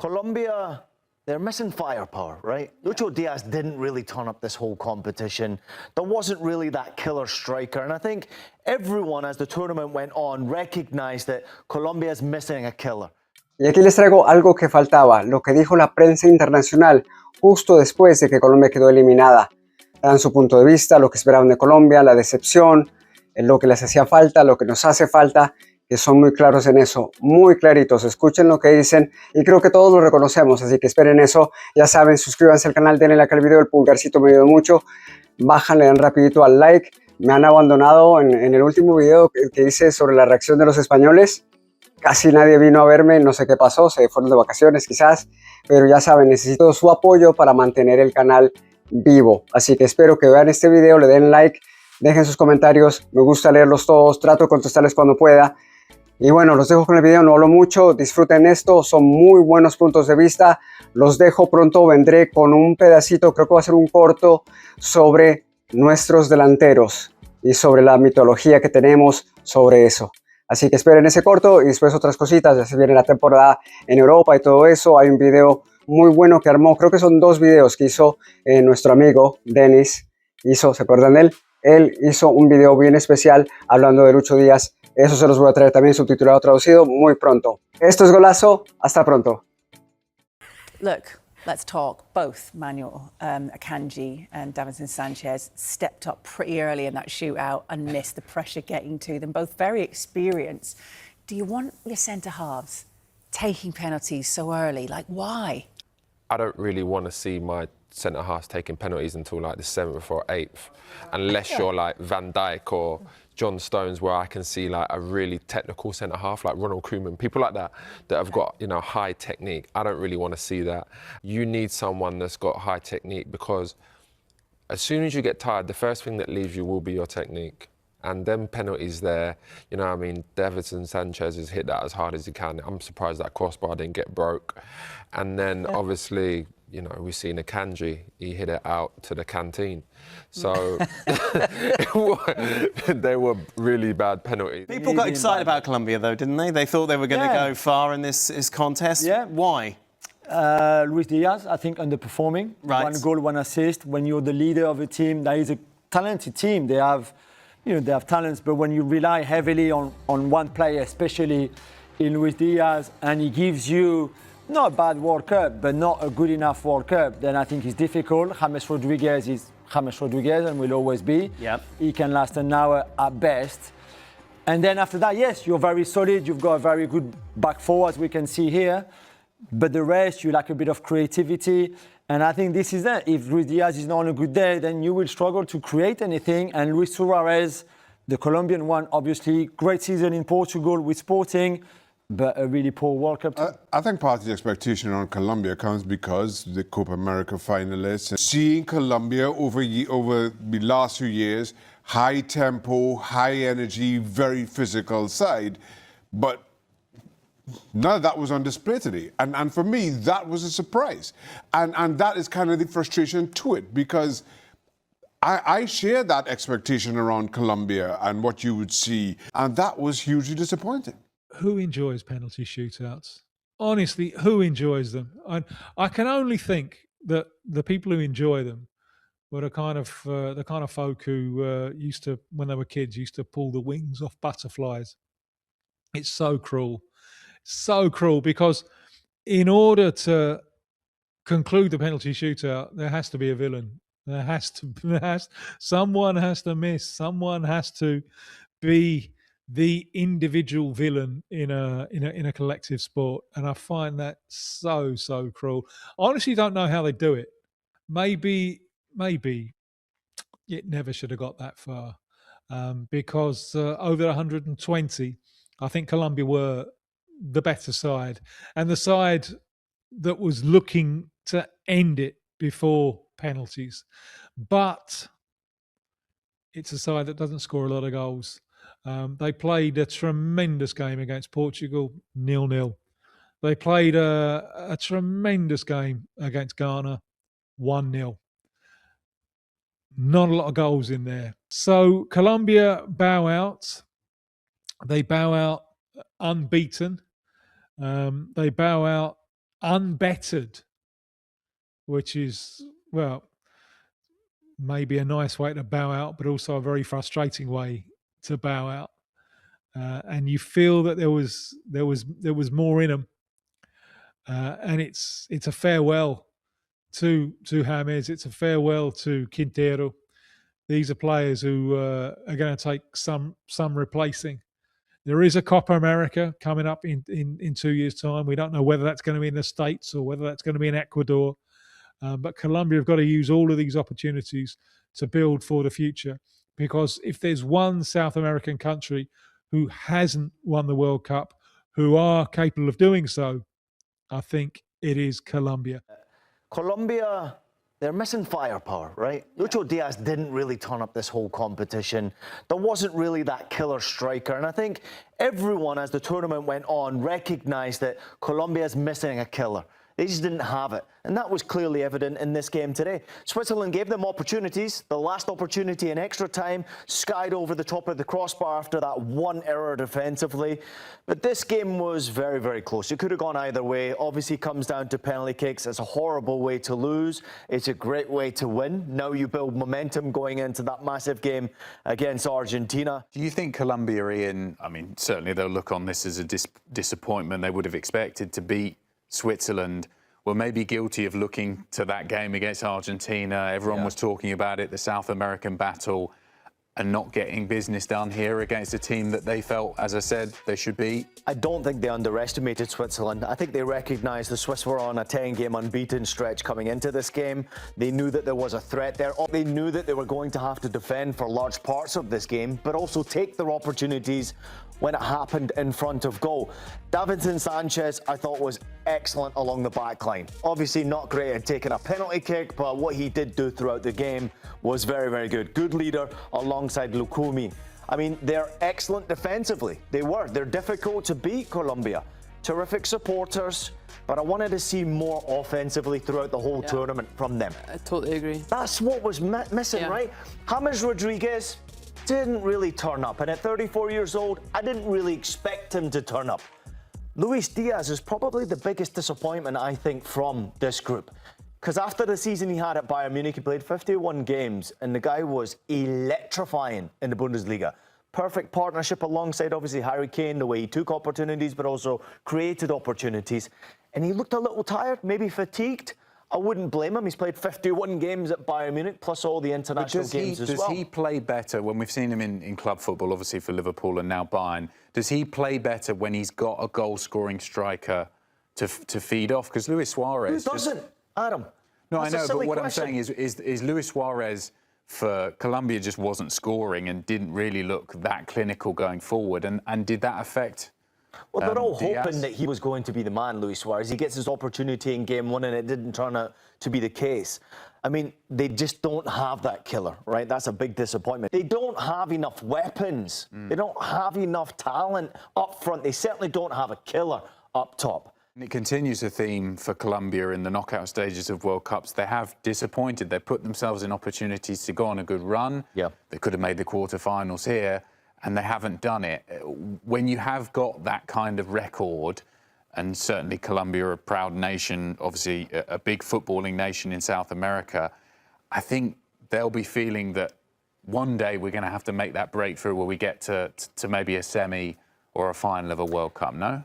Colombia, they're missing firepower, right? Lucho Diaz didn't really turn up this whole competition. There wasn't really that killer striker. And I think everyone, as the tournament went on, recognized that Colombia is missing a killer. Y aquí les traigo algo que faltaba, lo que dijo la prensa internacional justo después de que Colombia quedó eliminada. Dan su punto de vista, lo que esperaban de Colombia, la decepción, lo que les hacía falta, lo que nos hace falta, que son muy claros en eso, muy claritos. Escuchen lo que dicen y creo que todos lo reconocemos, así que esperen eso. Ya saben, suscríbanse al canal, denle like al video, el pulgarcito me ayuda mucho. Bájanle, dan rapidito al like. Me han abandonado en el último video que hice sobre la reacción de los españoles. Casi nadie vino a verme, no sé qué pasó, se fueron de vacaciones quizás, pero ya saben, necesito su apoyo para mantener el canal vivo. Así que espero que vean este video, le den like, dejen sus comentarios, me gusta leerlos todos, trato de contestarles cuando pueda. Y bueno, los dejo con el video, no hablo mucho, disfruten esto, son muy buenos puntos de vista. Los dejo, pronto vendré con un pedacito, creo que va a ser un corto, sobre nuestros delanteros y sobre la mitología que tenemos sobre eso. Así que esperen ese corto y después otras cositas, ya se viene la temporada en Europa y todo eso. Hay un video muy bueno que armó, creo que son dos videos que hizo nuestro amigo Dennis, ¿se acuerdan de él? Él hizo un video bien especial hablando de Lucho Díaz. Eso se los voy a traer también subtitulado, traducido muy pronto. Esto es Golazo, hasta pronto. Look, let's talk. Both Manuel Akanji and Davinson Sánchez stepped up pretty early in that shootout and missed the pressure getting to them. Both very experienced. Do you want your centre-halves taking penalties so early? Like, why? I don't really want to see my centre-halves taking penalties until like the 7th or 8th, unless you're like Van Dijk or John Stones, where I can see like a really technical centre-half, like Ronald Koeman, people like that have got, you know, high technique. I don't really want to see that. You need someone that's got high technique, because as soon as you get tired, the first thing that leaves you will be your technique. And them penalties there, you know what I mean, Davinson Sánchez has hit that as hard as he can. I'm surprised that crossbar didn't get broke. And then obviously, you know, we've seen Akanji, he hit it out to the canteen. So they were really bad penalties. People got excited about Colombia though, didn't they? They thought they were going to go far in this contest. Yeah. Why? Luis Diaz, I think, underperforming. Right. 1 goal, 1 assist. When you're the leader of a team, that is a talented team. They have, you know, they have talents, but when you rely heavily on one player, especially in Luis Diaz, and he gives you not a bad World Cup, but not a good enough World Cup, then I think it's difficult. James Rodríguez is James Rodríguez and will always be. Yep. He can last an hour at best. And then after that, yes, you're very solid. You've got a very good back four, as we can see here. But the rest, you lack a bit of creativity. And I think this is that. If Luis Diaz is not on a good day, then you will struggle to create anything. And Luis Suarez, the Colombian one, obviously, great season in Portugal with Sporting, but a really poor World Cup team. I think part of the expectation on Colombia comes because the Copa America finalists. Seeing Colombia over the last few years, high tempo, high energy, very physical side, but none of that was on display today. And for me, that was a surprise. And that is kind of the frustration to it, because I share that expectation around Colombia and what you would see, and that was hugely disappointing. Who enjoys penalty shootouts? Honestly, who enjoys them? I can only think that the people who enjoy them were the kind of folk who used to, when they were kids, used to pull the wings off butterflies. It's so cruel because in order to conclude the penalty shootout, there has to be a villain. Someone has to miss. Someone has to be the individual villain in a collective sport, and I find that so cruel. I honestly don't know how they do it. Maybe it never should have got that far, because over 120, I think Colombia were the better side, and the side that was looking to end it before penalties. But it's a side that doesn't score a lot of goals. They played a tremendous game against Portugal, 0-0. They played a tremendous game against Ghana, 1-0. Not a lot of goals in there. So Colombia bow out. They bow out unbeaten. They bow out unbettered, which is, well, maybe a nice way to bow out, but also a very frustrating way to bow out. And you feel that there was more in them, and it's a farewell to James. It's a farewell to Quintero. These are players who are going to take some replacing. There is a Copa America coming up in 2 years' time. We don't know whether that's going to be in the States or whether that's going to be in Ecuador. But Colombia have got to use all of these opportunities to build for the future. Because if there's one South American country who hasn't won the World Cup, who are capable of doing so, I think it is Colombia. Colombia, they're missing firepower, right? Lucho Diaz didn't really turn up this whole competition. There wasn't really that killer striker. And I think everyone, as the tournament went on, recognised that Colombia's missing a killer. They just didn't have it. And that was clearly evident in this game today. Switzerland gave them opportunities. The last opportunity in extra time skied over the top of the crossbar after that one error defensively. But this game was very, very close. It could have gone either way. Obviously comes down to penalty kicks. It's a horrible way to lose. It's a great way to win. Now you build momentum going into that massive game against Argentina. Do you think Colombia, Ian, I mean, certainly they'll look on this as a disappointment. They would have expected to beat Switzerland, were maybe guilty of looking to that game against Argentina. Everyone was talking about it, the South American battle, and not getting business done here against a team that they felt, as I said, they should beat. I don't think they underestimated Switzerland. I think they recognised the Swiss were on a 10-game unbeaten stretch coming into this game. They knew that there was a threat there. They knew that they were going to have to defend for large parts of this game, but also take their opportunities when it happened in front of goal. Davinson Sánchez, I thought, was excellent along the back line. Obviously not great at taking a penalty kick, but what he did do throughout the game was very, very good. Good leader alongside Lucumí. I mean, they're excellent defensively. They were. They're difficult to beat, Colombia. Terrific supporters, but I wanted to see more offensively throughout the whole tournament from them. I totally agree. That's what was missing, right? James Rodríguez didn't really turn up, and at 34 years old, I didn't really expect him to turn up. Luis Diaz is probably the biggest disappointment, I think, from this group. Because after the season he had at Bayern Munich, he played 51 games, and the guy was electrifying in the Bundesliga. Perfect partnership alongside, obviously, Harry Kane, the way he took opportunities, but also created opportunities. And he looked a little tired, maybe fatigued. I wouldn't blame him. He's played 51 games at Bayern Munich, plus all the international games as well. Does he play better when we've seen him in club football, obviously for Liverpool and now Bayern? Does he play better when he's got a goal-scoring striker to feed off? Because Luis Suarez... Who doesn't, Adam? No, I That's know, but what question. I'm saying is Luis Suarez for Colombia just wasn't scoring and didn't really look that clinical going forward. And did that affect... Well, they're all Diaz? hoping that he was going to be the man, Luis Suarez. He gets his opportunity in game one, and it didn't turn out to be the case. I mean, they just don't have that killer, right? That's a big disappointment. They don't have enough weapons. They don't have enough talent up front. They certainly don't have a killer up top. And it continues a theme for Colombia in the knockout stages of World Cups. They have disappointed. They put themselves in opportunities to go on a good run. Yeah. They could have made the quarterfinals here, and they haven't done it. When you have got that kind of record, and certainly Colombia, a proud nation, obviously a big footballing nation in South America, I think they'll be feeling that one day we're going to have to make that breakthrough where we get to maybe a semi or a final of a World Cup, no?